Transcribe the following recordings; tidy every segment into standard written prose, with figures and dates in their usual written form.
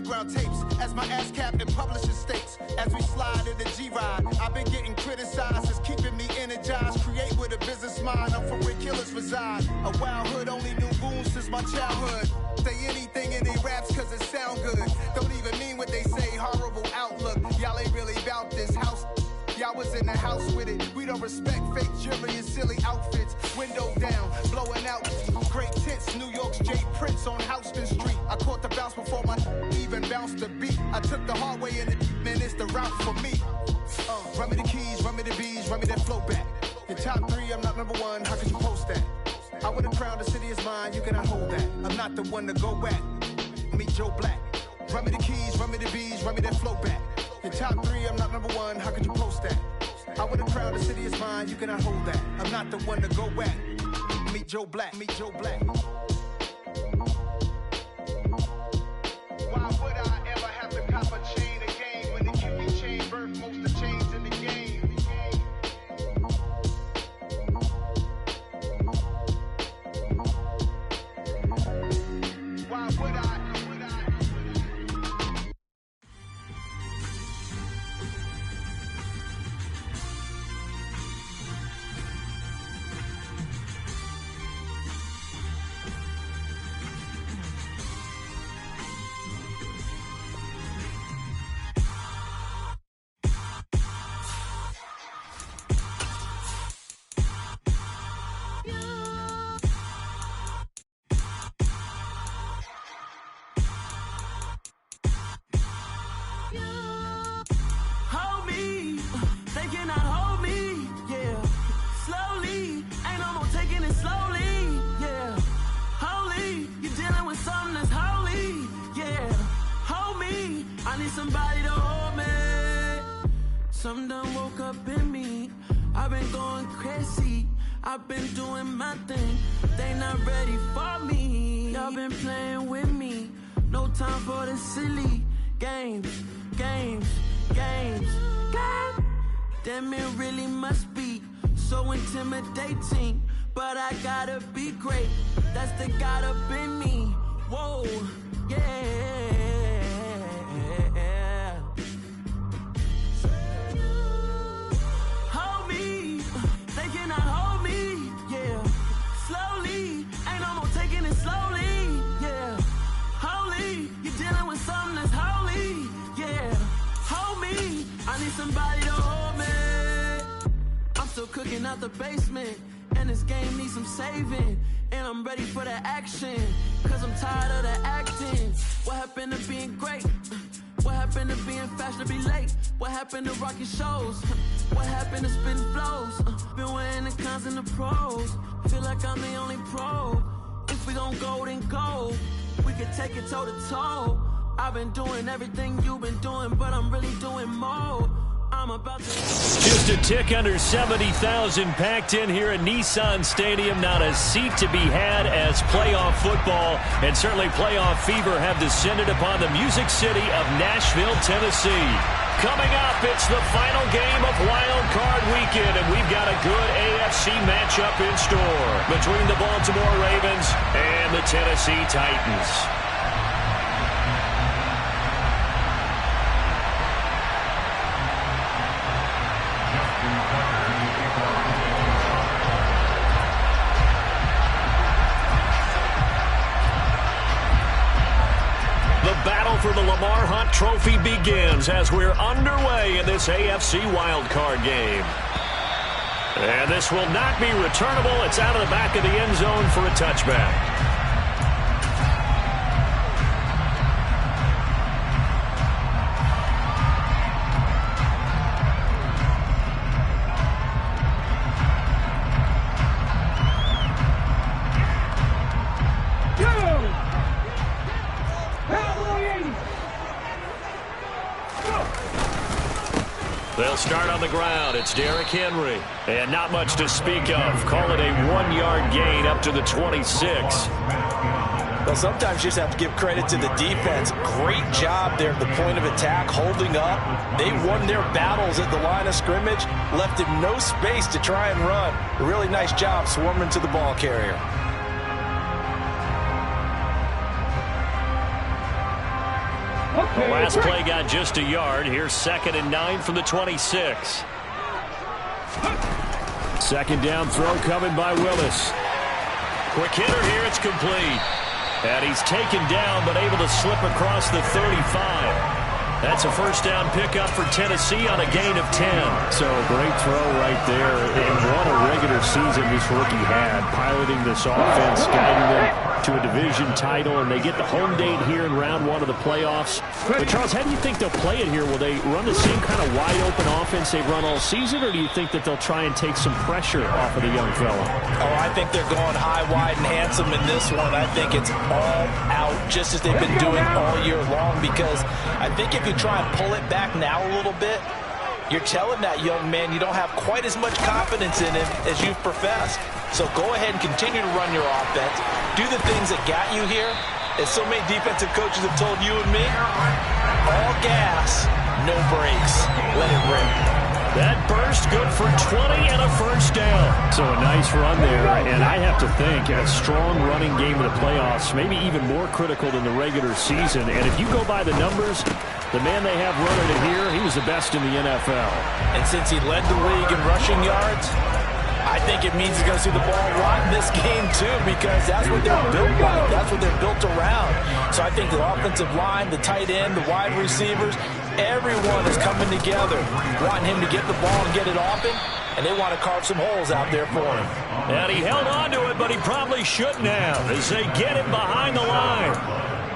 underground tapes as my ass cap in publishing states. As we slide in the G-Ride, I've been getting criticized as keeping me energized. Create with a business mind, I'm from where killers reside. A wild hood, only knew goons since my childhood. Say anything in they raps cause it sound good. Don't even mean what they say, horrible outlook. Y'all ain't really about this house. Y'all was in the house with it. We don't respect fake jewelry and silly outfits. Window down, blowing out. Great tits, New York's J. Prince on Houston Street. I caught the bounce before my even bounced the beat. I took the hard way in it, man, it's the route for me. Run me the keys, run me the bees, run me that flow back. Your top three, I'm not number one, how could you post that? I would've crowned the city is mine, you cannot hold that. I'm not the one to go back. Meet Joe Black. Run me the keys, run me the bees, run me that flow back. Your top three, I'm not number one, how could you post that? I would've crowned the city is mine, you cannot hold that. I'm not the one to go back. Meet Joe Black, meet Joe Black. Why would I ever have to cop a chain again when the QB chain birthed most of the chains in the game? Why would I? Somebody to hold me. Something done woke up in me. I've been going crazy. I've been doing my thing. They not ready for me. Y'all been playing with me. No time for the silly games. God damn, it really must be so intimidating. But I gotta be great. That's the God up in me. Whoa, yeah. Somebody to hold me. I'm still cooking out the basement, and this game needs some saving. And I'm ready for the action, cause I'm tired of the acting. What happened to being great? What happened to being fashionably late? What happened to rocking shows? What happened to spitting flows? Been wearing the cons and the pros. Feel like I'm the only pro. If we gon' go, then go. We could take it toe to toe. I've been doing everything you've been doing, but I'm really doing more. I'm about to... Just a tick under 70,000 packed in here at Nissan Stadium. Not a seat to be had as playoff football and certainly playoff fever have descended upon the Music City of Nashville, Tennessee. Coming up, it's the final game of Wild Card Weekend, and we've got a good AFC matchup in store between the Baltimore Ravens and the Tennessee Titans. For the Lamar Hunt Trophy begins as we're underway in this AFC wildcard game. And this will not be returnable. It's out of the back of the end zone for a touchback. They'll start on the ground. It's Derrick Henry. And not much to speak of. Call it a 1-yard gain up to the 26. Well, sometimes you just have to give credit to the defense. Great job there at the point of attack, holding up. They won their battles at the line of scrimmage, left him no space to try and run. A really nice job swarming to the ball carrier. The last play got just a yard. Here's 2nd and 9 from the 26. Second down throw coming by Willis. Quick hitter here. It's complete. And he's taken down but able to slip across the 35. That's a first down pickup for Tennessee on a gain of 10. So great throw right there. And what a regular season this rookie had, piloting this offense, guiding them to a division title, and they get the home date here in round 1 of the playoffs. But Charles, how do you think they'll play it here? Will they run the same kind of wide open offense they've run all season, or do you think that they'll try and take some pressure off of the young fella? Oh, I think they're going high, wide, and handsome in this one. I think it's all out, just as they've been doing all year long, because I think if you try and pull it back now a little bit, you're telling that young man you don't have quite as much confidence in him as you've professed. So go ahead and continue to run your offense. Do the things that got you here. As so many defensive coaches have told you and me, all gas, no brakes. Let it rip. That burst good for 20 and a first down. So a nice run there, and I have to think a strong running game in the playoffs, maybe even more critical than the regular season. And if you go by the numbers, the man they have running it here, he was the best in the NFL. And since he led the league in rushing yards, I think it means he's going to see the ball a lot in this game too, because that's what they're built like. That's what they're built around. So I think the offensive line, the tight end, the wide receivers, everyone is coming together, wanting him to get the ball and get it open, and they want to carve some holes out there for him. And he held on to it, but he probably shouldn't have, as they get him behind the line.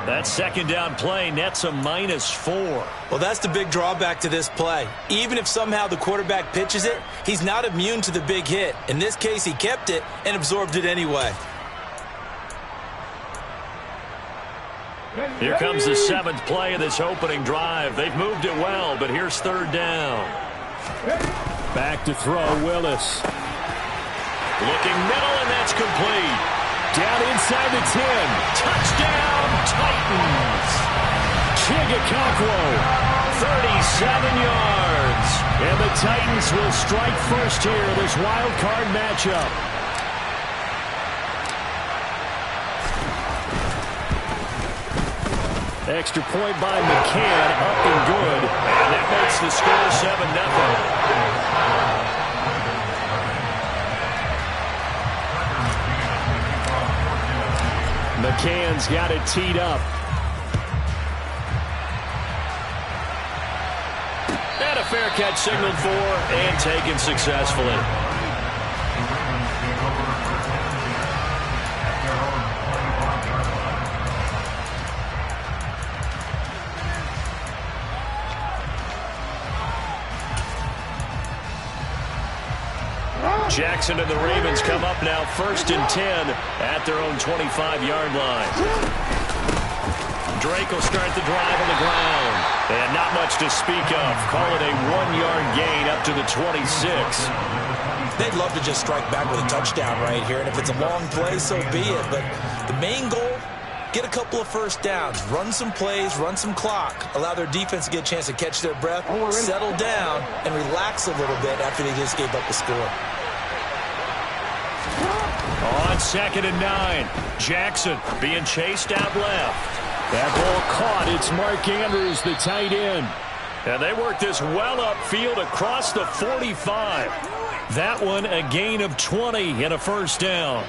That second down play nets a -4. Well, that's the big drawback to this play. Even if somehow the quarterback pitches it, he's not immune to the big hit. In this case, he kept it and absorbed it anyway. Here comes the 7th play of this opening drive. They've moved it well, but here's 3rd down. Back to throw, Willis. Looking middle, and that's complete. Down inside the 10. Touchdown, Titans. Chigakakwo. 37 yards. And the Titans will strike first here in this wild card matchup. Extra point by McCann, up and good. And that makes the score 7-0. McCann's got it teed up. And a fair catch signaled for and taken successfully. Jackson and the Ravens come up now 1st and 10 at their own 25-yard line. Drake will start the drive on the ground. And not much to speak of. Call it a 1-yard gain up to the 26. They'd love to just strike back with a touchdown right here. And if it's a long play, so be it. But the main goal, get a couple of first downs. Run some plays, run some clock. Allow their defense to get a chance to catch their breath, settle down, and relax a little bit after they just gave up the score. On 2nd and 9, Jackson being chased out left. That ball caught. It's Mark Andrews, the tight end. And they work this well upfield across the 45. That one a gain of 20 and a first down.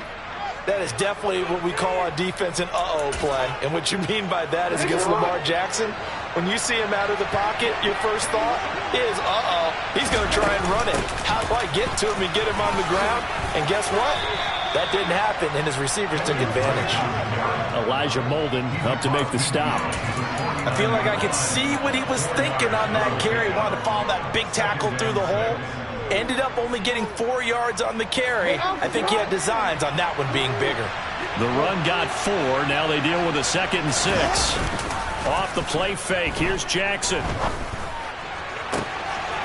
That is definitely what we call our defense an uh-oh play. And what you mean by that is against Lamar Jackson, when you see him out of the pocket, your first thought is, uh-oh, he's going to try and run it. How do I get to him and get him on the ground? And guess what? That didn't happen, and his receivers took advantage. Elijah Molden up to make the stop. I feel like I could see what he was thinking on that carry. He wanted to follow that big tackle through the hole. Ended up only getting 4 yards on the carry. I think he had designs on that one being bigger. The run got 4. Now they deal with a 2nd and 6. Off the play fake. Here's Jackson.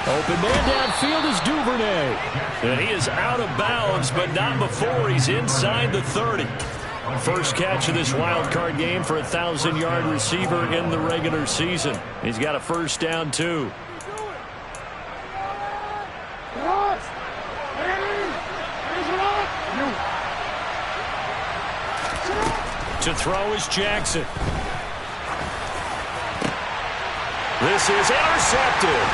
Open man downfield is Duvernay. And he is out of bounds, but not before he's inside the 30. First catch of this wild card game for a 1,000-yard receiver in the regular season. He's got a first down, too. To throw is Jackson. This is intercepted.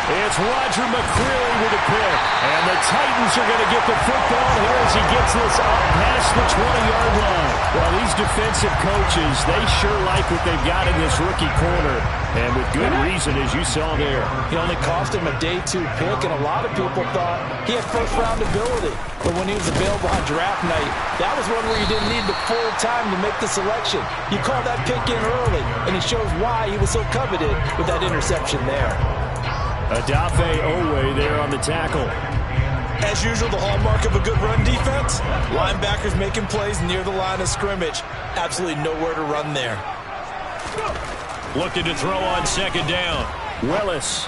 It's Roger McCreary with a pick. And the Titans are going to get the football here as he gets this up past the 20-yard line. Well, these defensive coaches, they sure like what they've got in this rookie corner. And with good reason, as you saw there. He only cost him a day 2 pick, and a lot of people thought he had first-round ability. But when he was available on draft night, that was one where you didn't need the full time to make the selection. You called that pick in early, and it shows why he was so coveted with that interception there. Adafe Owe there on the tackle. As usual, the hallmark of a good run defense, linebackers making plays near the line of scrimmage. Absolutely nowhere to run there. Looking to throw on second down. Willis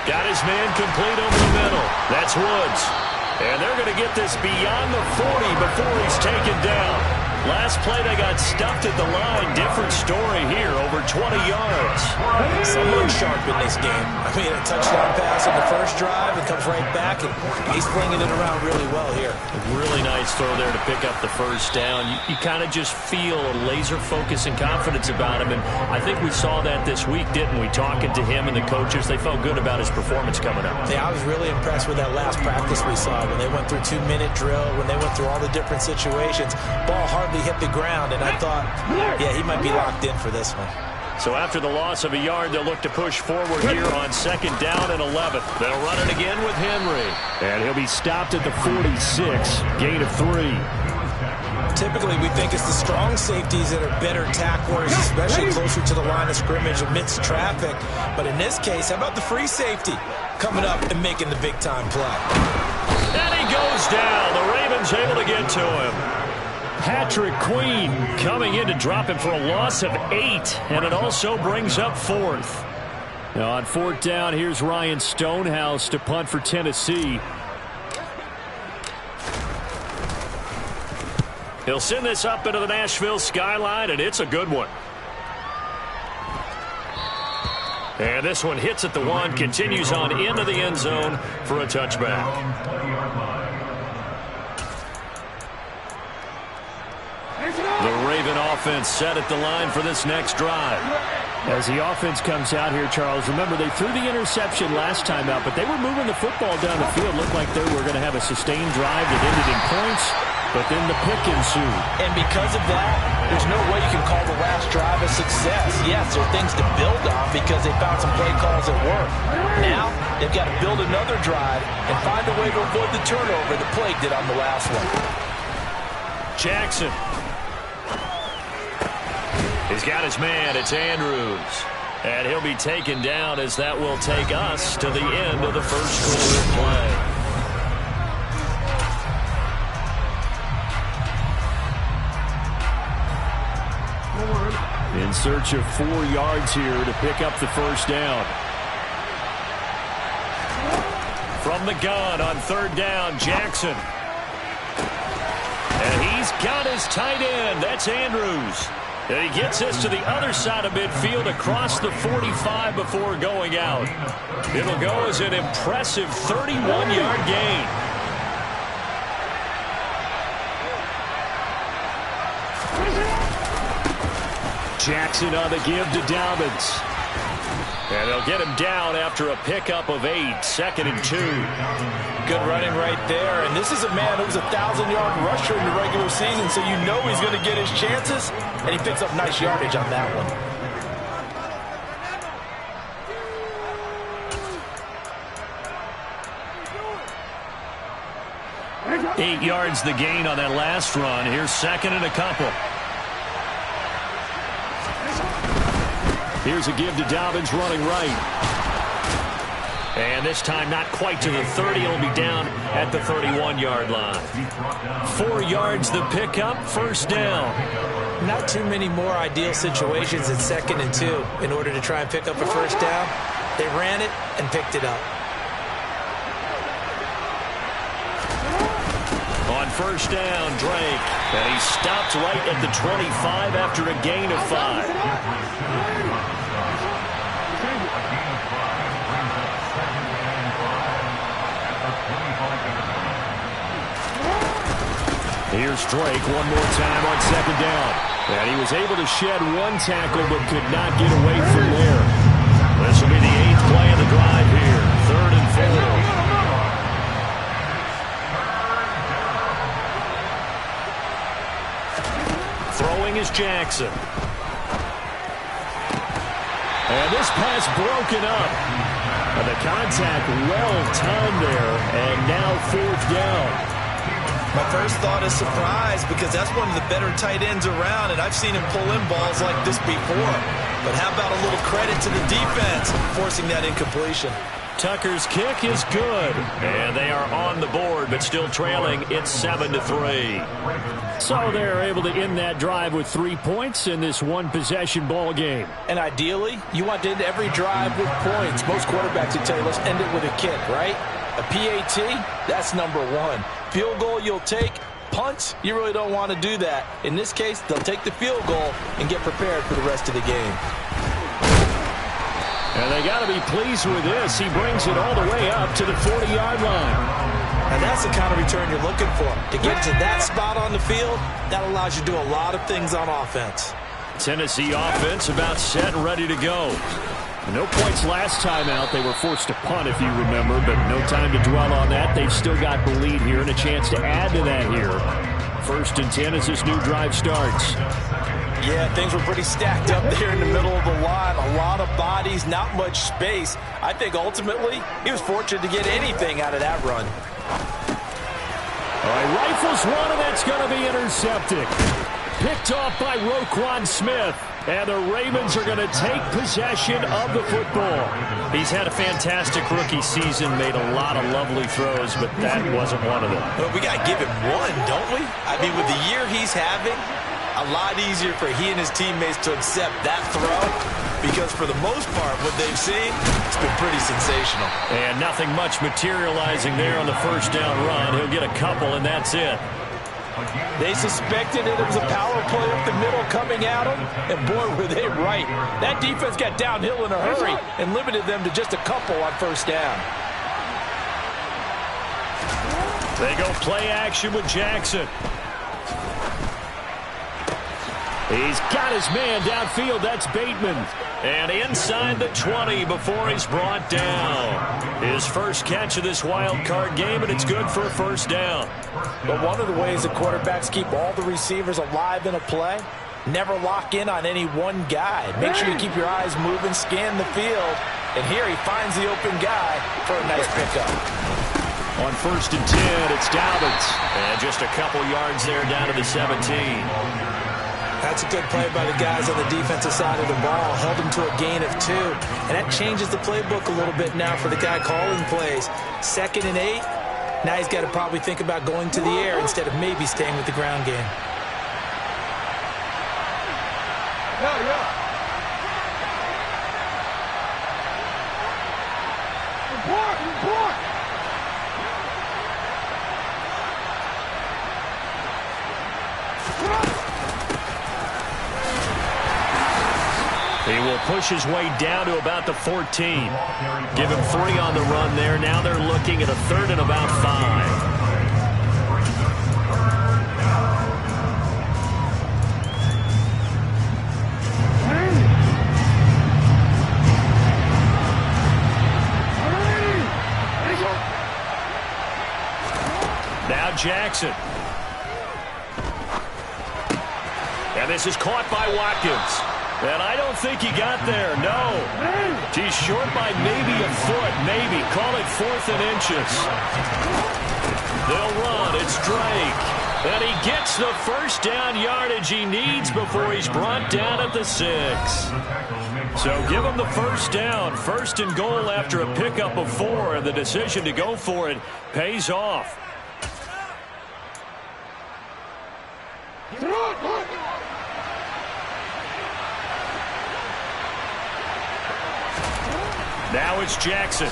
got his man complete over the middle. That's Woods. And they're going to get this beyond the 40 before he's taken down. Last play, they got stuffed at the line. Different story here, over 20 yards. Someone sharp in this game. I mean, a touchdown pass on the first drive. It comes right back, and he's flinging it around really well here. A really nice throw there to pick up the first down. You kind of just feel a laser focus and confidence about him, and I think we saw that this week, didn't we? Talking to him and the coaches, they felt good about his performance coming up. Yeah, I was really impressed with that last practice we saw when they went through 2-minute drill, when they went through all the different situations. Ball hardly hit the ground, and I thought, yeah, he might be locked in for this one. So after the loss of a yard, they'll look to push forward here on second down and 11. They'll run it again with Henry. And he'll be stopped at the 46, gain of 3. Typically, we think it's the strong safeties that are better tacklers, especially closer to the line of scrimmage amidst traffic. But in this case, how about the free safety coming up and making the big-time play? And he goes down. The Ravens able to get to him. Patrick Queen coming in to drop him for a loss of 8, and it also brings up 4th. Now on 4th down, here's Ryan Stonehouse to punt for Tennessee. He'll send this up into the Nashville skyline, and it's a good one. And this one hits at the 1, continues on into the end zone for a touchback. The Raven offense set at the line for this next drive. As the offense comes out here, Charles, remember they threw the interception last time out, but they were moving the football down the field. Looked like they were going to have a sustained drive that ended in points, but then the pick ensued. And because of that, there's no way you can call the last drive a success. Yes, there are things to build on because they found some play calls that work. Now, they've got to build another drive and find a way to avoid the turnover the Plague did on the last one. Jackson. He's got his man. It's Andrews. And he'll be taken down as that will take us to the end of the first quarter play. In search of 4 yards here to pick up the first down. From the gun on 3rd down, Jackson. And he's got his tight end. That's Andrews. And he gets this to the other side of midfield across the 45 before going out. It'll go as an impressive 31-yard gain. Jackson on the give to Dobbins. And they'll get him down after a pickup of 8, 2nd and 2. Good running right there. And this is a man who was a 1,000-yard rusher in the regular season, so you know he's going to get his chances. And he picks up nice yardage on that one. Eight yards the gain on that last run. Here's 2nd and a couple. Here's a give to Dobbins running right. And this time not quite to the 30. It'll be down at the 31-yard line. 4 yards the pickup, first down. Not too many more ideal situations at 2nd and 2 in order to try and pick up a first down. They ran it and picked it up. On first down, Drake. And he stopped right at the 25 after a gain of 5. Here's Drake one more time on 2nd down. And he was able to shed 1 tackle but could not get away from there. Jackson. And this pass broken up. And the contact well timed there, and now 4th down. My first thought is surprise, because that's one of the better tight ends around, and I've seen him pull in balls like this before. But how about a little credit to the defense forcing that incompletion? Tucker's kick is good, and they are on the board, but still trailing. It's 7-3. So they're able to end that drive with 3 points in this one-possession ball game. And ideally, you want to end every drive with points. Most quarterbacks would tell you, let's end it with a kick, right? A PAT, that's number 1. Field goal you'll take. Punts, you really don't want to do that. In this case, they'll take the field goal and get prepared for the rest of the game. And they got to be pleased with this. He brings it all the way up to the 40-yard line. And that's the kind of return you're looking for. To get to that spot on the field, that allows you to do a lot of things on offense. Tennessee offense about set and ready to go. No points last time out. They were forced to punt, if you remember, but no time to dwell on that. They've still got the lead here and a chance to add to that here. 1st and 10 as this new drive starts. Yeah, things were pretty stacked up there in the middle of the line. A lot of bodies, not much space. I think ultimately he was fortunate to get anything out of that run. All right, rifles one, and that's going to be intercepted. Picked off by Roquan Smith. And the Ravens are going to take possession of the football. He's had a fantastic rookie season, made a lot of lovely throws, but that wasn't one of them. Well, we got to give him one, don't we? I mean, with the year he's having, a lot easier for he and his teammates to accept that throw, because for the most part, what they've seen, it's been pretty sensational. And nothing much materializing there on the 1st down run. He'll get a couple, and that's it. They suspected it was a power play up the middle coming at them, and boy, were they right. That defense got downhill in a hurry and limited them to just a couple on 1st down. They go play action with Jackson. He's got his man downfield. That's Bateman. And inside the 20 before he's brought down. His first catch of this wild card game, and it's good for a 1st down. But one of the ways that quarterbacks keep all the receivers alive in a play, never lock in on any one guy. Make sure you keep your eyes moving, scan the field. And here he finds the open guy for a nice pickup. On 1st and 10, it's Dobbins. And just a couple yards there down to the 17. That's a good play by the guys on the defensive side of the ball. Held him to a gain of 2. And that changes the playbook a little bit now for the guy calling plays. 2nd and 8. Now he's got to probably think about going to the air instead of maybe staying with the ground game. He will push his way down to about the 14. Give him 3 on the run there. Now they're looking at a 3rd and about 5. Now Jackson. And this is caught by Watkins. And I don't think he got there, no. He's short by maybe a foot, maybe. Call it 4th and inches. They'll run, it's Drake. And he gets the 1st down yardage he needs before he's brought down at the 6. So give him the 1st down. 1st and goal after a pickup of 4, and the decision to go for it pays off. Now it's Jackson.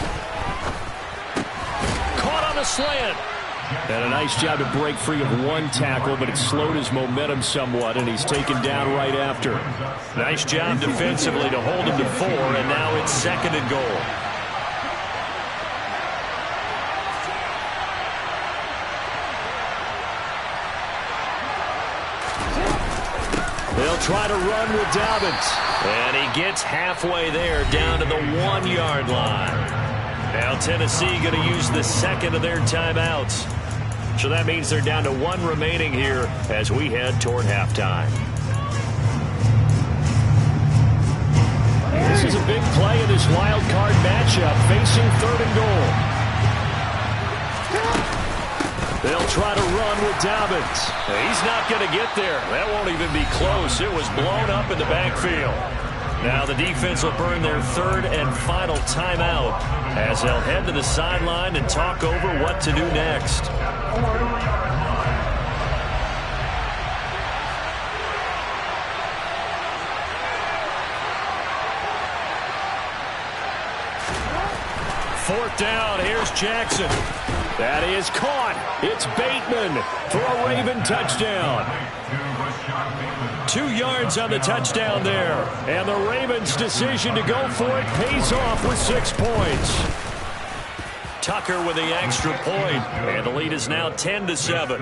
Caught on a slant. And a nice job to break free of one tackle, but it slowed his momentum somewhat, and he's taken down right after. Nice job defensively to hold him to 4, and now it's 2nd and goal. They'll try to run with Dobbins. And he gets halfway there down to the 1-yard line. Now Tennessee going to use the 2nd of their timeouts. So that means they're down to 1 remaining here as we head toward halftime. a big play in this wild card matchup, facing 3rd and goal. They'll try to run with Dobbins. He's not going to get there. That won't even be close. It was blown up in the backfield. Now the defense will burn their 3rd and final timeout as they'll head to the sideline and talk over what to do next. Fourth down, here's Jackson. That is caught. It's Bateman for a Raven touchdown. 2 yards on the touchdown there. And the Ravens' decision to go for it pays off with 6 points. Tucker with the extra point, and the lead is now 10-7.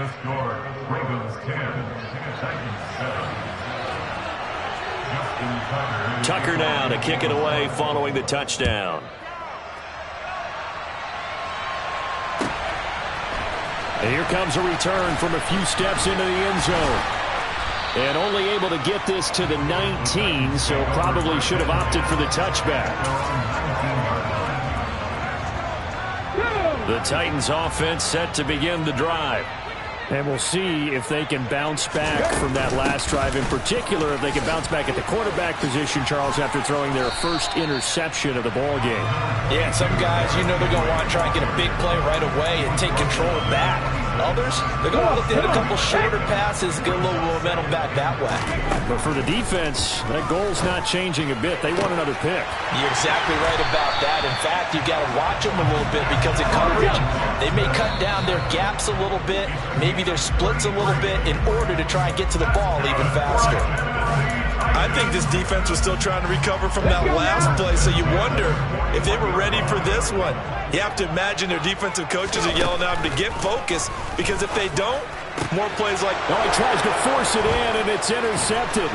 Tucker now to kick it away following the touchdown. And here comes a return from a few steps into the end zone. And only able to get this to the 19, so probably should have opted for the touchback. The Titans offense set to begin the drive. And we'll see if they can bounce back from that last drive, in particular if they can bounce back at the quarterback position, Charles, after throwing their first interception of the ball game. Yeah, and some guys, you know, they're going to want to try and get a big play right away and take control back. Others, they're going to look to hit a couple shorter passes, get a little momentum back that way. But for the defense, that goal's not changing a bit. They want another pick. You're exactly right about that. In fact, you've got to watch them a little bit because in coverage, they may cut down their gaps a little bit, maybe their splits a little bit in order to try and get to the ball even faster. I think this defense was still trying to recover from that last play, so you wonder if they were ready for this one. You have to imagine their defensive coaches are yelling at them to get focused, because if they don't, more plays like... Oh, he tries to force it in, and it's intercepted.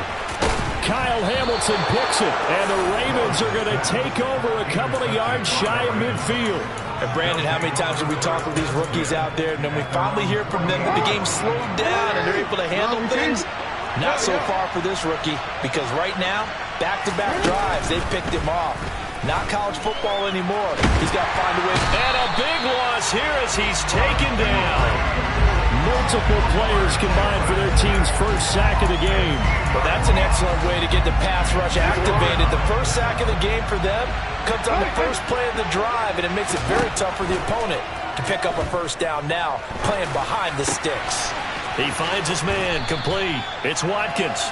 Kyle Hamilton picks it, and the Ravens are going to take over a couple of yards shy of midfield. And Brandon, how many times have we talked with these rookies out there, and then we finally hear from them that the game slowed down and they're able to handle things? Not so far for this rookie, because right now, back-to-back drives, they picked him off. Not college football anymore. He's got to find a way. And a big loss here as he's taken down. Multiple players combined for their team's first sack of the game. Well, that's an excellent way to get the pass rush activated. The first sack of the game for them comes on the first play of the drive, and it makes it very tough for the opponent to pick up a first down now, playing behind the sticks. He finds his man complete. It's Watkins.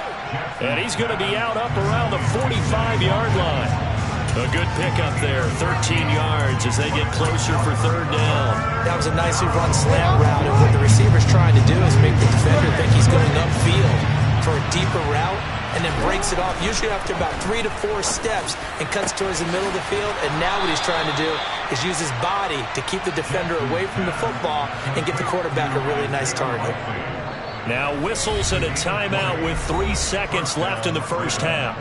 And he's going to be out up around the 45-yard line. A good pickup there, 13 yards as they get closer for 3rd down. That was a nicely run slant route, and what the receiver's trying to do is make the defender think he's going upfield for a deeper route, and then breaks it off, usually after about 3 to 4 steps, and cuts towards the middle of the field. And now what he's trying to do is use his body to keep the defender away from the football and get the quarterback a really nice target. Now whistles and a timeout with 3 seconds left in the first half.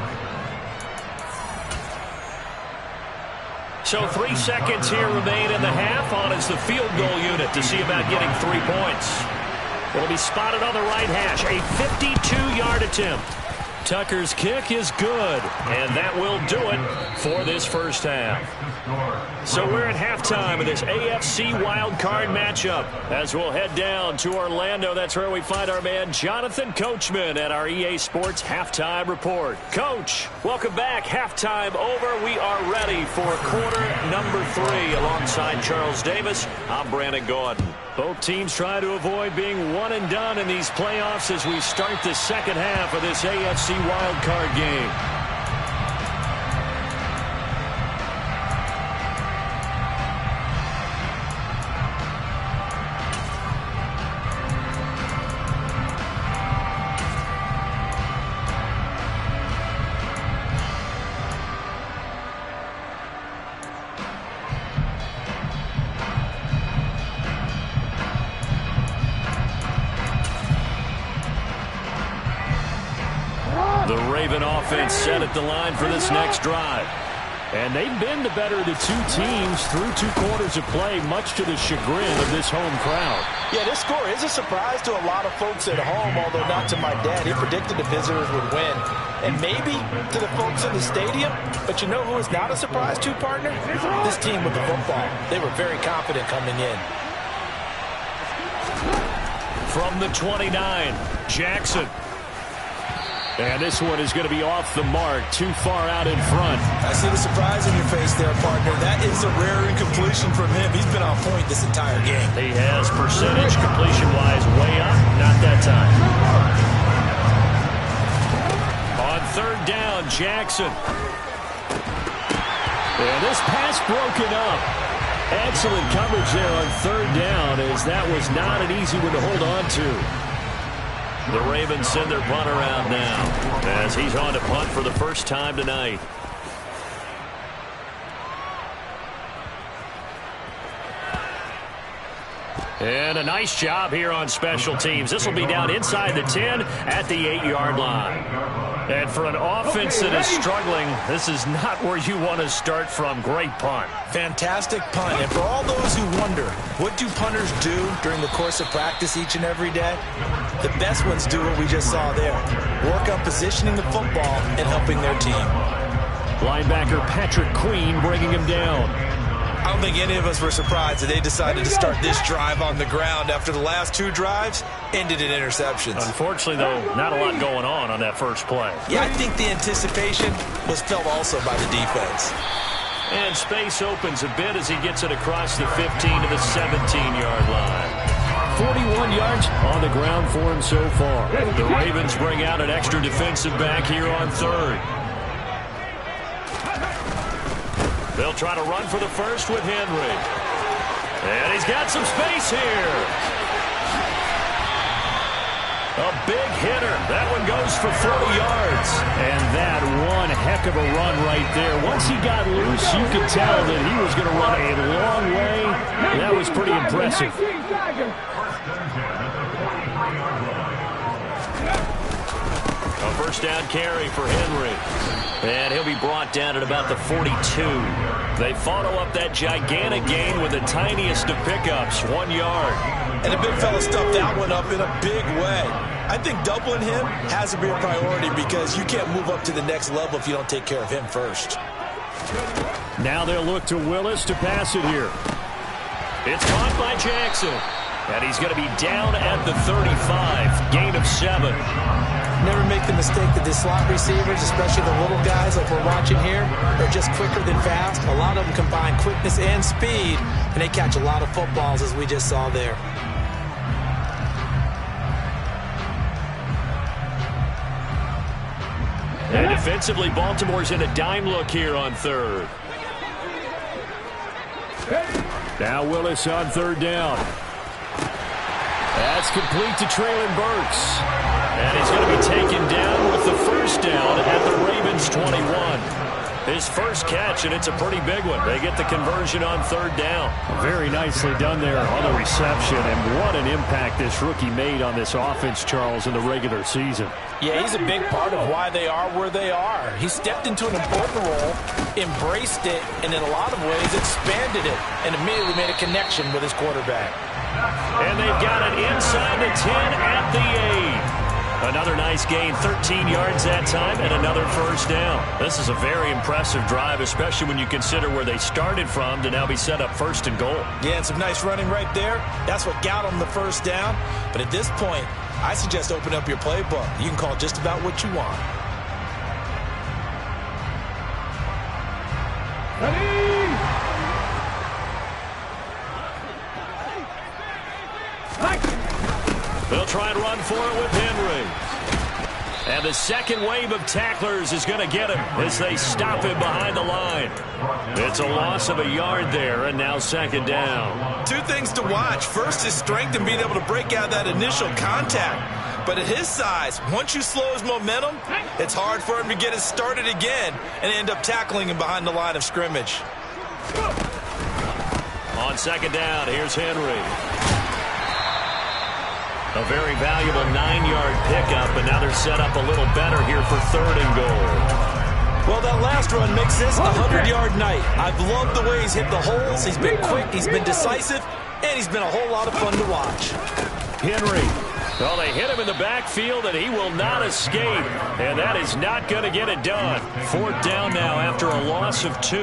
So 3 seconds here remain in the half on as the field goal unit to see about getting 3 points. It'll be spotted on the right hash. A 52-yard attempt. Tucker's kick is good, and that will do it for this first half. So we're at halftime of this AFC wildcard matchup as we'll head down to Orlando. That's where we find our man Jonathan Coachman at our EA Sports Halftime Report. Coach, welcome back. Halftime over. We are ready for quarter number 3 alongside Charles Davis. I'm Brandon Gordon. Both teams try to avoid being one and done in these playoffs as we start the second half of this AFC wildcard game. The Raven offense set at the line for this next drive. And they've been the better of the 2 teams through 2 quarters of play, much to the chagrin of this home crowd. Yeah, this score is a surprise to a lot of folks at home, although not to my dad. He predicted the visitors would win. and maybe to the folks in the stadium. But you know who is not a surprise to, partner? This team with the football. They were very confident coming in. From the 29, Jackson. And this one is going to be off the mark, too far out in front. I see the surprise in your face there, partner. That is a rare incompletion from him. He's been on point this entire game. He has percentage completion-wise way up. Not that time. On third down, Jackson. And this pass broken up. Excellent coverage there on third down, as that was not an easy one to hold on to. The Ravens send their punt around now as he's on to punt for the first time tonight. And a nice job here on special teams. This will be down inside the 10 at the 8-yard line. And for an offense that is struggling, this is not where you want to start from. Great punt. Fantastic punt. And for all those who wonder, what do punters do during the course of practice each and every day? The best ones do what we just saw there. Work on positioning the football and helping their team. Linebacker Patrick Queen bringing him down. I don't think any of us were surprised that they decided to start this drive on the ground after the last two drives ended in interceptions. Unfortunately, though, not a lot going on that first play. Yeah, I think the anticipation was felt also by the defense. And space opens a bit as he gets it across the 15 to the 17-yard line. 41 yards on the ground for him so far. The Ravens bring out an extra defensive back here on third. They'll try to run for the first with Henry. And he's got some space here. A big hitter. That one goes for 40 yards. And that one heck of a run right there. Once he got loose, you could tell that he was going to run a long way. That was pretty impressive. A first down carry for Henry. And he'll be brought down at about the 42. They follow up that gigantic gain with the tiniest of pickups, 1 yard. And the big fella stuffed that one up in a big way. I think doubling him has to be a priority because you can't move up to the next level if you don't take care of him first. Now they'll look to Willis to pass it here. It's caught by Jackson. And he's going to be down at the 35, gain of 7. Never make the mistake that the slot receivers, especially the little guys like we're watching here, are just quicker than fast. A lot of them combine quickness and speed, and they catch a lot of footballs, as we just saw there. And defensively, Baltimore's in a dime look here on third. Now Willis on third down. That's complete to Traylon Burks. And he's going to be taken down with the first down at the Ravens 21. His first catch, and it's a pretty big one. They get the conversion on third down. Very nicely done there on the reception, and what an impact this rookie made on this offense, Charles, in the regular season. Yeah, he's a big part of why they are where they are. He stepped into an important role, embraced it, and in a lot of ways expanded it, and immediately made a connection with his quarterback. And they've got it inside the 10 at the 8. Another nice gain, 13 yards that time, and another first down. This is a very impressive drive, especially when you consider where they started from to now be set up first and goal. Yeah, and some nice running right there. That's what got them the first down. But at this point, I suggest open up your playbook. You can call just about what you want. They'll try and run for it with Henry. And the second wave of tacklers is going to get him as they stop him behind the line. It's a loss of a yard there, and now second down. Two things to watch. First, his strength and being able to break out that initial contact. But at his size, once you slow his momentum, it's hard for him to get it started again and end up tackling him behind the line of scrimmage. On second down, here's Henry. A very valuable 9-yard pickup, and now they're set up a little better here for third and goal. Well, that last run makes this a 100-yard night. I've loved the way he's hit the holes. He's been quick, he's been decisive, and he's been a whole lot of fun to watch. Henry Well, they hit him in the backfield, and he will not escape. And that is not going to get it done. 4th down now after a loss of 2.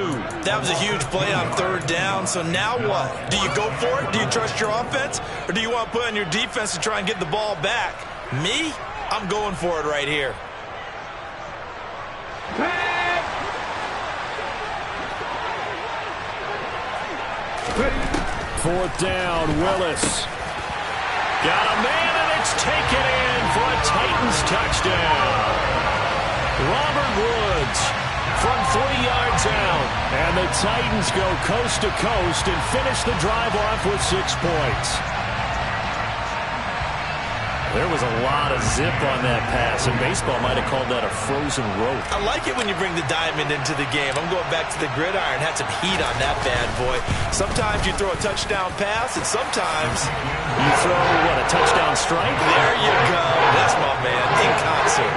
That was a huge play on 3rd down, so now what? Do you go for it? Do you trust your offense? Or do you want to put on your defense to try and get the ball back? Me? I'm going for it right here. 4th down, Willis. Got a man, and it's taken in for a Titans touchdown. Robert Woods from 3 yards out. And the Titans go coast to coast and finish the drive off with 6 points. There was a lot of zip on that pass, and baseball might have called that a frozen rope. I like it when you bring the diamond into the game. I'm going back to the gridiron. Had some heat on that bad boy. Sometimes you throw a touchdown pass, and sometimes you throw, what, a touchdown strike? There you go. That's my man, in concert.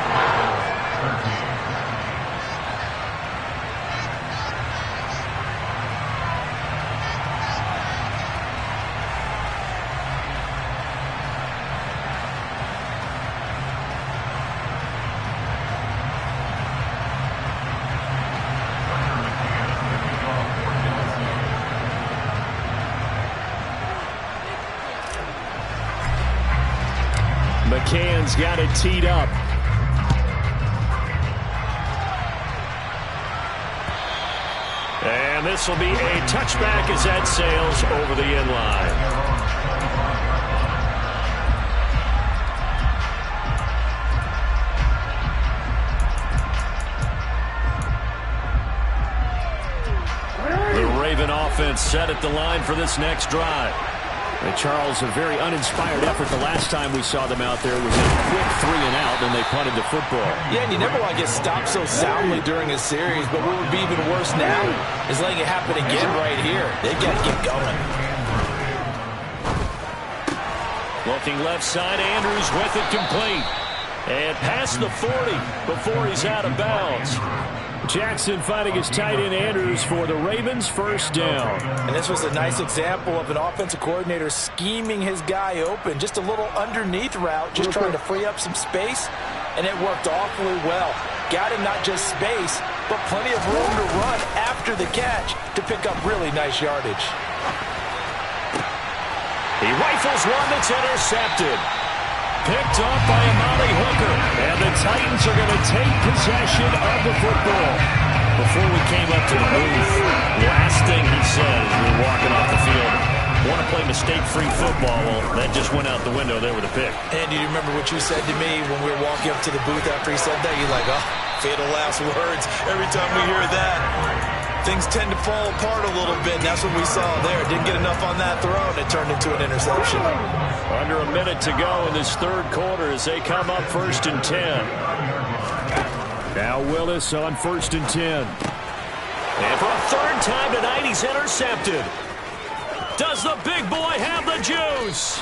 McCann's got it teed up. And this will be a touchback as that sails over the end line. The Raven offense set at the line for this next drive. And Charles, a very uninspired effort the last time we saw them out there was a quick 3 and out, and they punted the football. Yeah, and you never want to get stopped so soundly during a series, but what would be even worse now is letting it happen again right here. They got to get going. Looking left side, Andrews with it complete. And past the 40 before he's out of bounds. Jackson finding his tight end Andrews for the Ravens, 1st down. And this was a nice example of an offensive coordinator scheming his guy open. Just a little underneath route, just trying to free up some space, and it worked awfully well. Got him not just space, but plenty of room to run after the catch to pick up really nice yardage. He rifles one that's intercepted. Picked off by Amali Hooker. And the Titans are going to take possession of the football. Before we came up to the booth, last thing he said as we were walking off the field, want to play mistake-free football. Well, that just went out the window there with a pick. And do you remember what you said to me when we were walking up to the booth after he said that? You're like, oh, fatal last words. Every time we hear that, things tend to fall apart a little bit, and that's what we saw there. Didn't get enough on that throw, and it turned into an interception. Under a minute to go in this 3rd quarter as they come up 1st and 10. Now Willis on 1st and 10. And for a 3rd time tonight, he's intercepted. Does the big boy have the juice?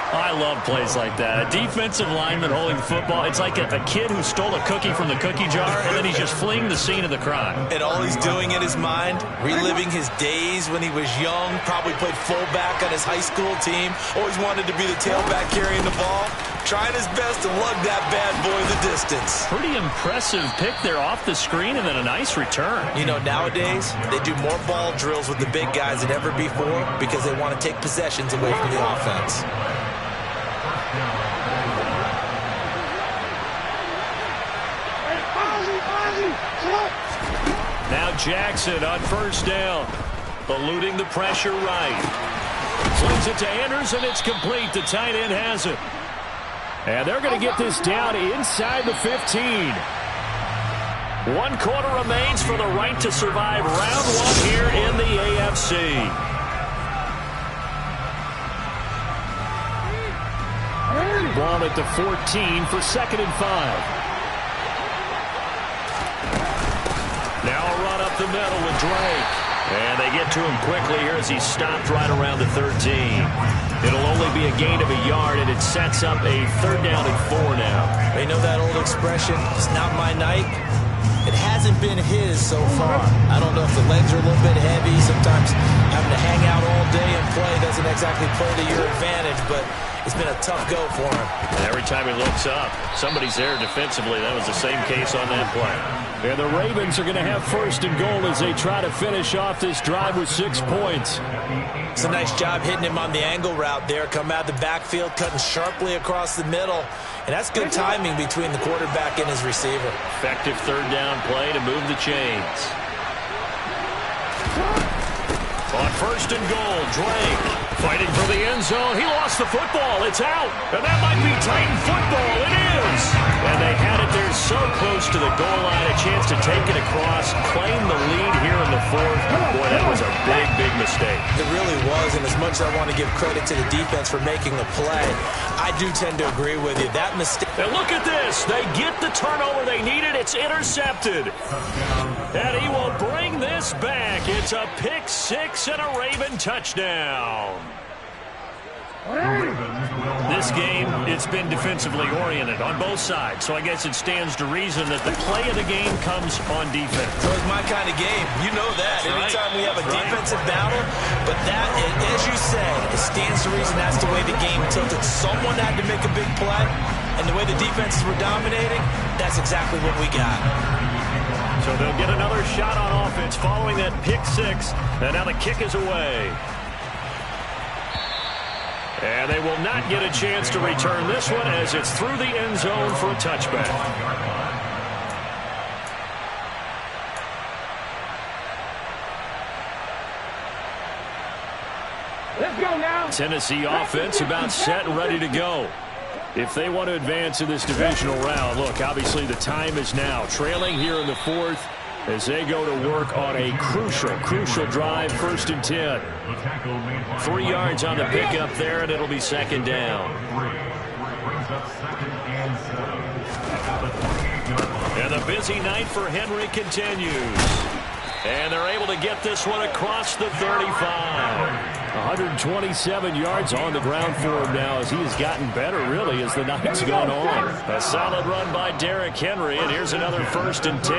I love plays like that. A defensive lineman holding the football. It's like a kid who stole a cookie from the cookie jar, and then he's just fleeing the scene of the crime. And all he's doing in his mind, reliving his days when he was young, probably played fullback on his high school team, always wanted to be the tailback carrying the ball, trying his best to lug that bad boy the distance. Pretty impressive pick there off the screen, and then a nice return. You know, nowadays, they do more ball drills with the big guys than ever before because they want to take possessions away from the offense. Now Jackson on 1st down, eluding the pressure right. Slings it to Andrews, and it's complete. The tight end has it. And they're going to get this down inside the 15. 1 quarter remains for the right to survive round 1 here in the AFC. Ball at the 14 for 2nd and 5. Now a run up the middle with Drake. And they get to him quickly here as he's stopped right around the 13. It'll only be a gain of a yard, and it sets up a 3rd down and 4 now. You know that old expression, it's not my night? It hasn't been his so far. I don't know if the legs are a little bit heavy, sometimes having to hang out all day and play doesn't exactly play to your advantage, but it's been a tough go for him. And every time he looks up, somebody's there defensively. That was the same case on that play. And the Ravens are going to have first and goal as they try to finish off this drive with 6 points. It's a nice job hitting him on the angle route there. Come out the backfield, cutting sharply across the middle. And that's good timing between the quarterback and his receiver. Effective third down play to move the chains. On first and goal, Drake fighting for the end zone. He lost the football. It's out. And that might be Titan football. It is. And they had it there so close to the goal line. A chance to take it across, claim the lead here in the fourth. Boy, that was a big, big mistake. It really was. And as much as I want to give credit to the defense for making the play, I do tend to agree with you. That mistake. And look at this. They get the turnover they needed. It's intercepted. And he will bring this back. It's a pick six and a Raven touchdown. This game, it's been defensively oriented on both sides, so I guess it stands to reason that the play of the game comes on defense. So it's my kind of game. You know that. Anytime we have a defensive battle, but that, as you said, it stands to reason that's the way the game tilted. Someone had to make a big play, and the way the defenses were dominating, that's exactly what we got. So they'll get another shot on offense following that pick six, and now the kick is away. And they will not get a chance to return this one as it's through the end zone for a touchback. Let's go now. Tennessee offense about set and ready to go. If they want to advance in this divisional round, look, obviously the time is now. Trailing here in the fourth as they go to work on a crucial drive, 1st and 10. 3 yards on the pickup there, and it'll be second down. And the busy night for Henry continues. And they're able to get this one across the 35. 127 yards on the ground for him now as he has gotten better, really, as the night's gone on. A solid run by Derrick Henry, and here's another 1st and 10.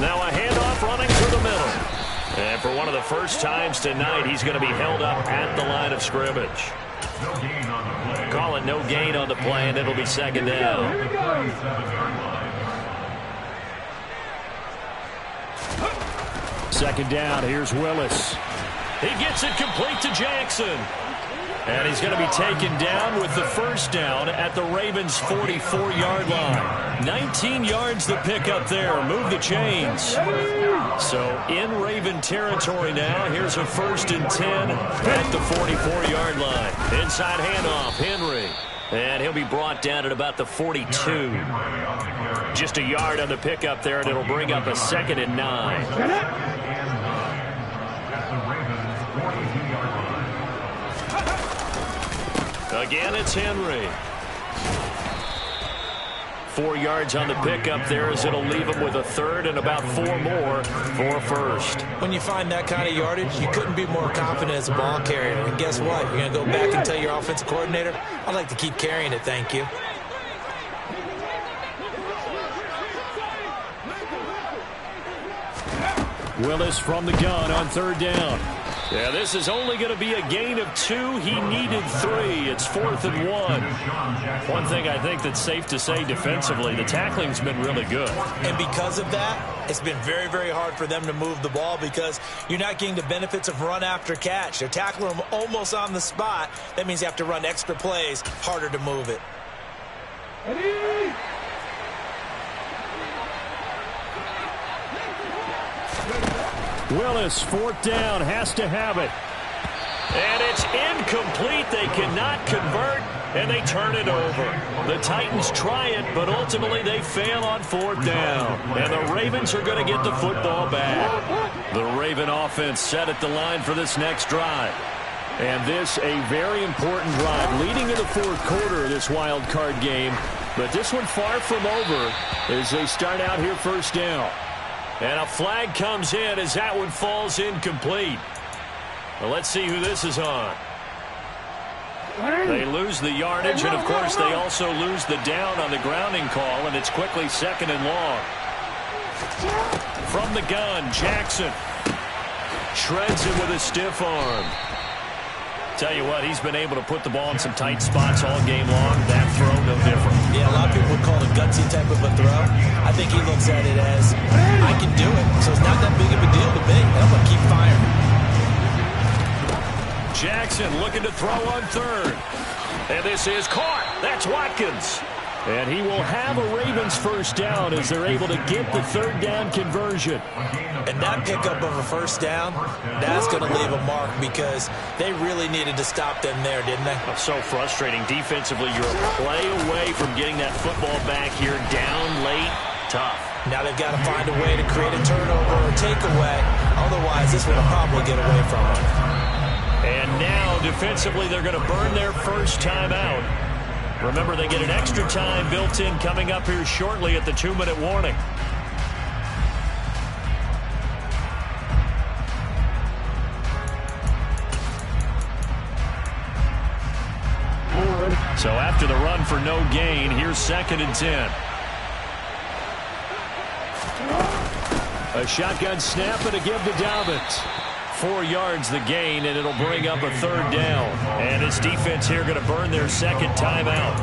Now a handoff running through the middle. And for one of the first times tonight, he's going to be held up at the line of scrimmage. Call it no gain on the play, and it'll be second down. Second down, here's Willis. He gets it complete to Jackson. And he's going to be taken down with the first down at the Ravens' 44-yard line. 19 yards the pickup there. Move the chains. So in Raven territory now. Here's a 1st and 10 at the 44-yard line. Inside handoff, Henry. And he'll be brought down at about the 42. Just a yard on the pickup there, and it'll bring up a 2nd and 9. Again, it's Henry. 4 yards on the pickup there as it'll leave him with a 3rd and about 4 more for a 1st. When you find that kind of yardage, you couldn't be more confident as a ball carrier. And guess what? You're going to go back and tell your offensive coordinator, I'd like to keep carrying it, thank you. Willis from the gun on 3rd down. Yeah, this is only going to be a gain of 2. He needed 3. It's 4th and 1. One thing I think that's safe to say defensively, the tackling's been really good. And because of that, it's been very, very hard for them to move the ball because you're not getting the benefits of run after catch. They're tackling them almost on the spot. That means you have to run extra plays, harder to move it. Ready? Willis, 4th down, has to have it. And it's incomplete. They cannot convert, and they turn it over. The Titans try it, but ultimately they fail on 4th down. And the Ravens are going to get the football back. The Raven offense set at the line for this next drive. And this a very important drive leading to the 4th quarter of this wild card game. But this one far from over as they start out here 1st down. And a flag comes in as that one falls incomplete. Well, let's see who this is on. They lose the yardage, and of course they also lose the down on the grounding call, and it's quickly 2nd and long. From the gun, Jackson shreds him with a stiff arm. Tell you what, he's been able to put the ball in some tight spots all game long. That throw, no different. Yeah, a lot of people would call it a gutsy type of a throw. I think he looks at it as, I can do it, so it's not that big of a deal to me. I'm going to keep firing. Jackson looking to throw on third. And this is caught. That's Watkins. And he will have a Ravens first down as they're able to get the third down conversion. And that pickup of a first down, that's going to leave a mark because they really needed to stop them there, didn't they? So frustrating. Defensively, you're a play away from getting that football back here down late. Tough. Now they've got to find a way to create a turnover or takeaway. Otherwise, this one will probably get away from them. And now, defensively, they're going to burn their first time out. Remember, they get an extra time built in coming up here shortly at the 2-minute warning. So after the run for no gain, here's 2nd and 10. A shotgun snap and a give to Dobbins. 4 yards the gain, and it'll bring up a third down. And this defense here going to burn their second timeout.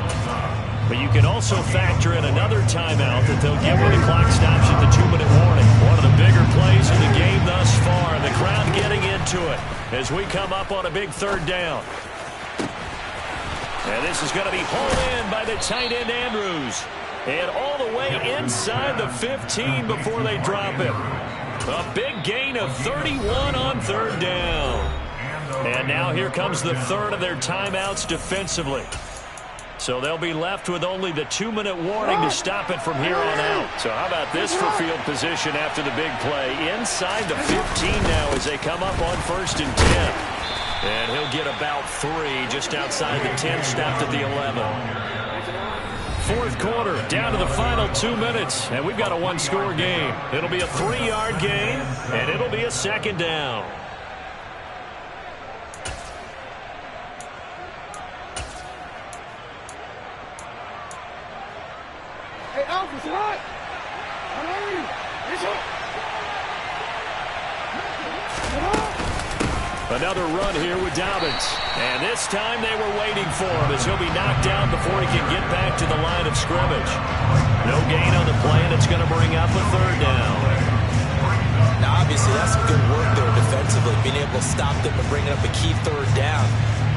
But you can also factor in another timeout that they'll give when the clock stops at the 2-minute warning. One of the bigger plays in the game thus far. And the crowd getting into it as we come up on a big third down. And this is going to be hauled in by the tight end Andrews. And all the way inside the 15 before they drop him. A big gain of 31 on third down. And now here comes the third of their timeouts defensively. So they'll be left with only the 2-minute warning to stop it from here on out. So how about this for field position after the big play? Inside the 15 now as they come up on 1st and 10. And he'll get about 3 just outside the 10, stopped at the 11. 4th quarter, down to the final 2 minutes, and we've got a 1-score game. It'll be a 3-yard gain, and it'll be a 2nd down. Hey, Alpha, it's hot. It's hot. Another run here with Dobbins. And this time they were waiting for him as he'll be knocked down before he can get back to the line of scrimmage. No gain on the play, and it's going to bring up a third down. Now, obviously, that's some good work there defensively, being able to stop them and bringing up a key third down.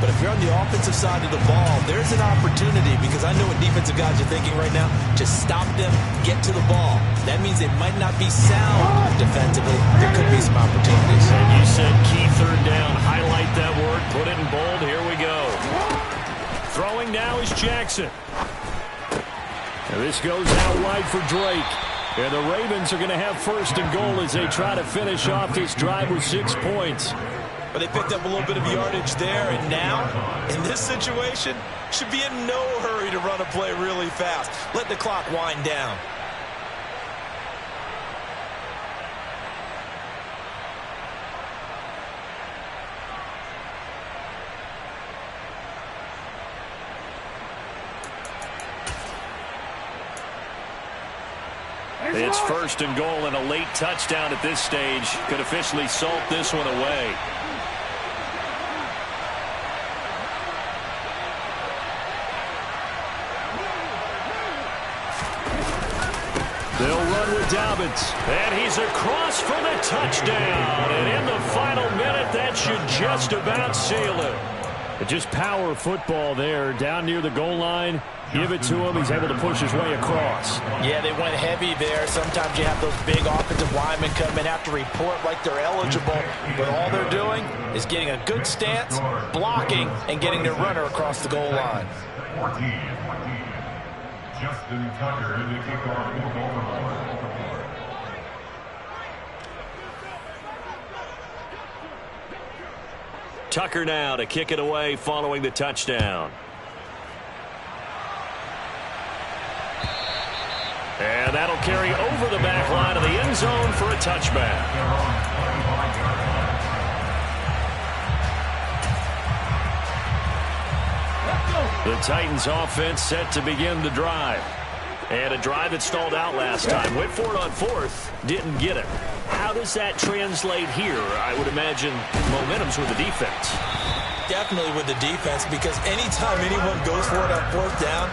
But if you're on the offensive side of the ball, there's an opportunity because I know what defensive guys are thinking right now. Just stop them, get to the ball. That means they might not be sound defensively. There could be some opportunities. And you said key third down. Highlight that word. Put it in bold. Here we go. Throwing now is Jackson. And this goes out wide for Drake. And the Ravens are going to have 1st and goal as they try to finish off this drive with 6 points. But they picked up a little bit of yardage there, and now, in this situation, should be in no hurry to run a play really fast. Let the clock wind down. It's 1st and goal, and a late touchdown at this stage could officially salt this one away. They'll run with Dobbins, and he's across for the touchdown. And in the final minute, that should just about seal it. Just power football there, down near the goal line. Give it to him. He's able to push his way across. Yeah, they went heavy there. Sometimes you have those big offensive linemen come in, have to report like they're eligible. But all they're doing is getting a good stance, blocking, and getting their runner across the goal line. 14. Justin Tucker in the kickoff field goal. Tucker now to kick it away following the touchdown. And that'll carry over the back line of the end zone for a touchback. The Titans offense set to begin the drive. And a drive that stalled out last time. Went for it on fourth, didn't get it. How does that translate here? I would imagine momentum's with the defense. Definitely with the defense, because anytime anyone goes for it on fourth down,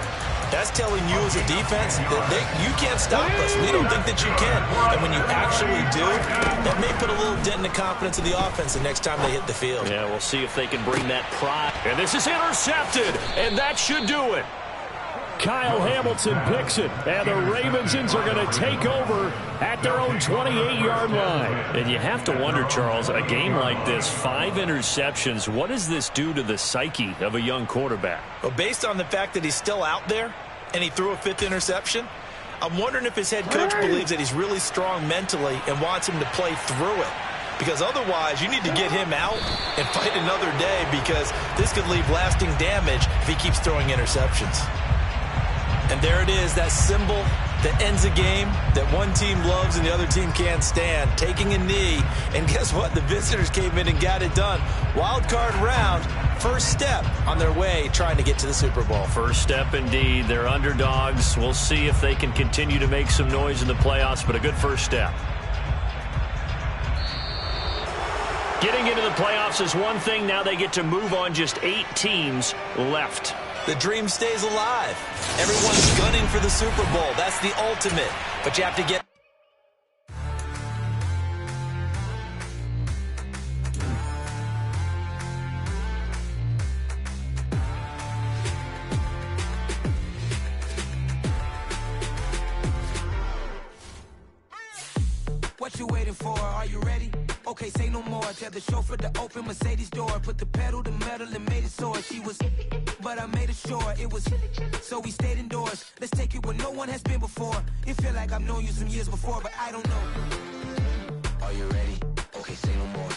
that's telling you as a defense that you can't stop us. We don't think that you can. And when you actually do, that may put a little dent in the confidence of the offense the next time they hit the field. Yeah, we'll see if they can bring that pride. And this is intercepted, and that should do it. Kyle Hamilton picks it, and the Ravensons are going to take over at their own 28-yard line. And you have to wonder, Charles, a game like this, 5 interceptions, what does this do to the psyche of a young quarterback? Well, based on the fact that he's still out there and he threw a 5th interception, I'm wondering if his head coach believes that he's really strong mentally and wants him to play through it. Because otherwise, you need to get him out and fight another day, because this could leave lasting damage if he keeps throwing interceptions. And there it is, that symbol that ends a game that one team loves and the other team can't stand, taking a knee. And guess what? The visitors came in and got it done. Wild card round, first step on their way trying to get to the Super Bowl. First step indeed. They're underdogs. We'll see if they can continue to make some noise in the playoffs, but a good first step. Getting into the playoffs is one thing. Now they get to move on. Just 8 teams left. The dream stays alive. Everyone's gunning for the Super Bowl. That's the ultimate. But you have to get... What you waiting for? Are you ready? Okay, say no more. Tell the chauffeur to open Mercedes door. Put the pedal to metal and made it soar. She was, but I made it sure it was. So we stayed indoors. Let's take it where no one has been before. It feel like I've known you some years before, but I don't know. Are you ready? Okay, say no more.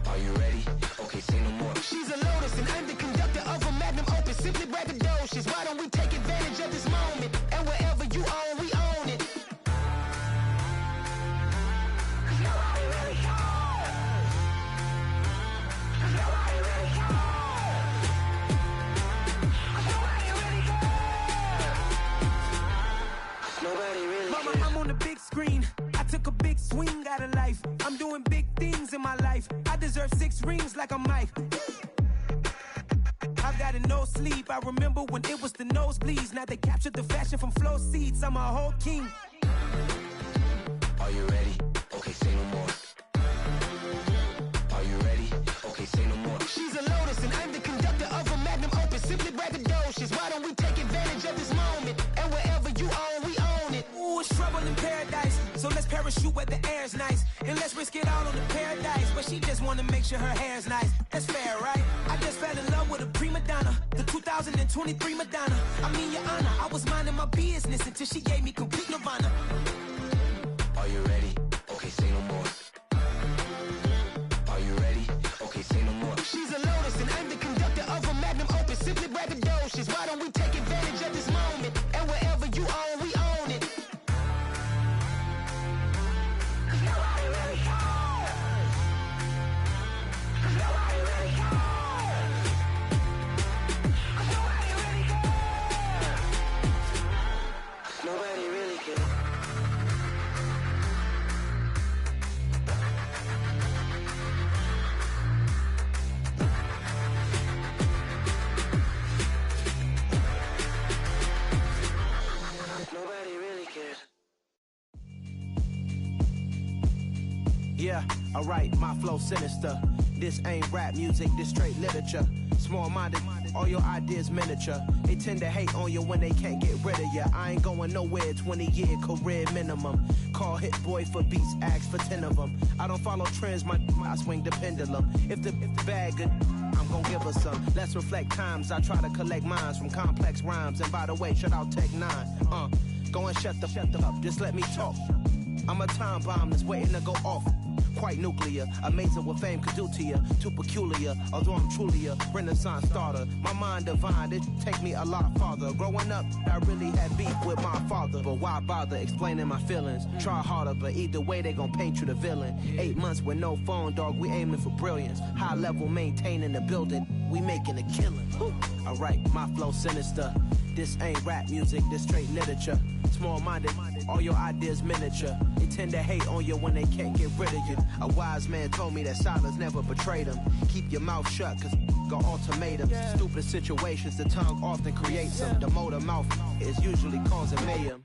Are you ready? Okay, say no more. She's a Lotus and I'm the conductor of a Magnum Opus. Simply braggadocious. Why don't we take advantage of this moment? And wherever you own, we own it. Mama, I'm on the big screen. I took a big swing out of life. I'm doing big things in my life. I deserve 6 rings like I'm Mike. I've got no sleep. I remember when it was the nosebleeds. Now they captured the fashion from flow seats. I'm a whole king. Are you ready? Okay, say no more. Are you ready? Okay, say no more. She's a Lotus and I'm the conductor of a Magnum Opus. Simply braggadocious. Why don't we take advantage of this moment? And wherever you own, we own it. Ooh, it's trouble in paradise. So let's parachute where the air's nice. And let's risk it all on the paradise. But she just wanna make sure her hair's nice. That's fair, right? I just fell in love with a prima donna. The 2023 Madonna. I mean, your honor, I was minding my business until she gave me complete nirvana. Are you ready? Okay, say no more. Are you ready? Okay, say no more. She's a Lotus and I'm the conductor of a Magnum Opus. Simply braggadocious. Why don't we take advantage of this moment? And wherever you own, we own it. Nobody really cares. Nobody really cares. Nobody really cares. Nobody really cares. Nobody really cares. Yeah, alright, my flow sinister. This ain't rap music, this straight literature. Small-minded, all your ideas miniature. They tend to hate on you when they can't get rid of you. I ain't going nowhere, 20-year career minimum. Call Hit Boy for beats, ask for 10 of them. I don't follow trends, I swing the pendulum. If the bag good, I'm gonna give her some. Let's reflect times, I try to collect minds from complex rhymes. And by the way, shout out Tech 9. Go and shut the up, just let me talk. I'm a time bomb that's waiting to go off. Quite nuclear, amazing what fame could do to you. Too peculiar, although I'm truly a Renaissance starter. My mind divine, it take me a lot farther. Growing up, I really had beef with my father. But why bother explaining my feelings? Try harder, but either way they gon' paint you the villain. 8 months with no phone, dog, we aiming for brilliance. High level maintaining the building, we making a killing. Alright, my flow sinister. This ain't rap music, this straight literature. Small-minded, all your ideas miniature. They tend to hate on you when they can't get rid of you. A wise man told me that silence never betrayed him. Keep your mouth shut, cause got ultimatums. Stupid situations, the tongue often creates them. The motor mouth is usually causing mayhem.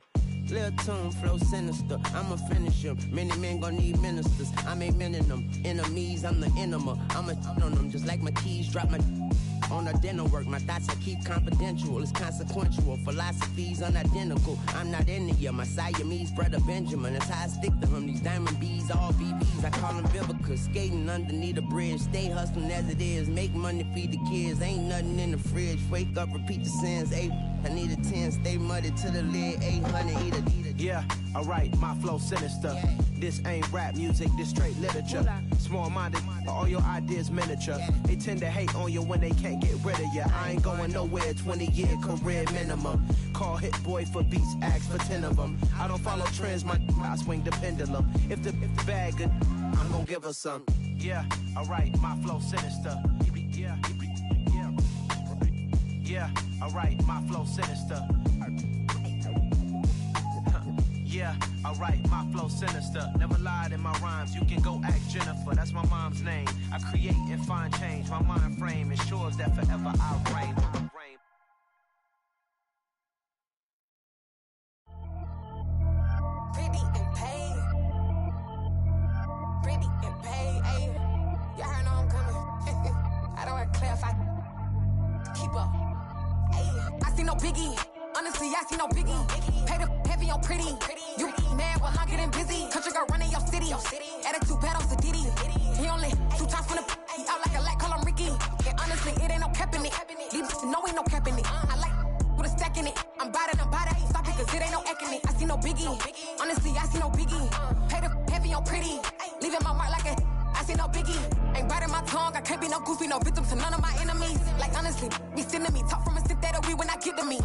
Lil' tune, flow sinister, I'ma finish him. Many men gon' need ministers, I make men in them. Enemies, I'm the enema, I'ma on them. Just like my keys, drop my on the dinner work. My thoughts I keep confidential, it's consequential. Philosophies unidentical, I'm not into you. My Siamese brother Benjamin, that's how I stick to him. These diamond bees, all BBs, I call them Vivica. Skating underneath the bridge, stay hustling as it is. Make money, feed the kids, ain't nothing in the fridge. Wake up, repeat the sins, I need a 10, stay muddy to the lid, 800, eat a. Yeah, alright, my flow sinister. This ain't rap music, this straight literature. Small-minded, all your ideas miniature. They tend to hate on you when they can't get rid of you. I ain't going nowhere, 20-year career minimum. Call Hit Boy for beats, ask for 10 of them. I don't follow trends, I swing the pendulum. If the bag good, I'm gonna give her some. Yeah, alright, my flow sinister. Yeah, alright, my flow sinister. Yeah, alright, my flow sinister. Never lied in my rhymes, you can go ask Jennifer. That's my mom's name. I create and find change. My mind frame ensures that forever I'll reign. Pretty and paid. Pretty and paid, ayy. Y'all heard I'm coming. I don't want to clarify. Keep up. Ayy. I see no biggie. Honestly, I see no biggie. Pay the heavy on pretty. You mad while I'm getting busy. Country girl running your city. Attitude bad on Sadiddy. He only 2 times from the he out like a light, call him Ricky. And honestly, it ain't no cap in it. Leave no ain't no cap in it. I like with a stack in it. I'm body, ain't stop it, cause it ain't no eck in it. I see no biggie. Honestly, I see no biggie. Pay the heavy on pretty. Leaving my mark like a I see no biggie. Ain't biting my tongue, I can't be no goofy, no victim to none of my enemies. Like honestly, be sending me talk from a sip that we when I get to me.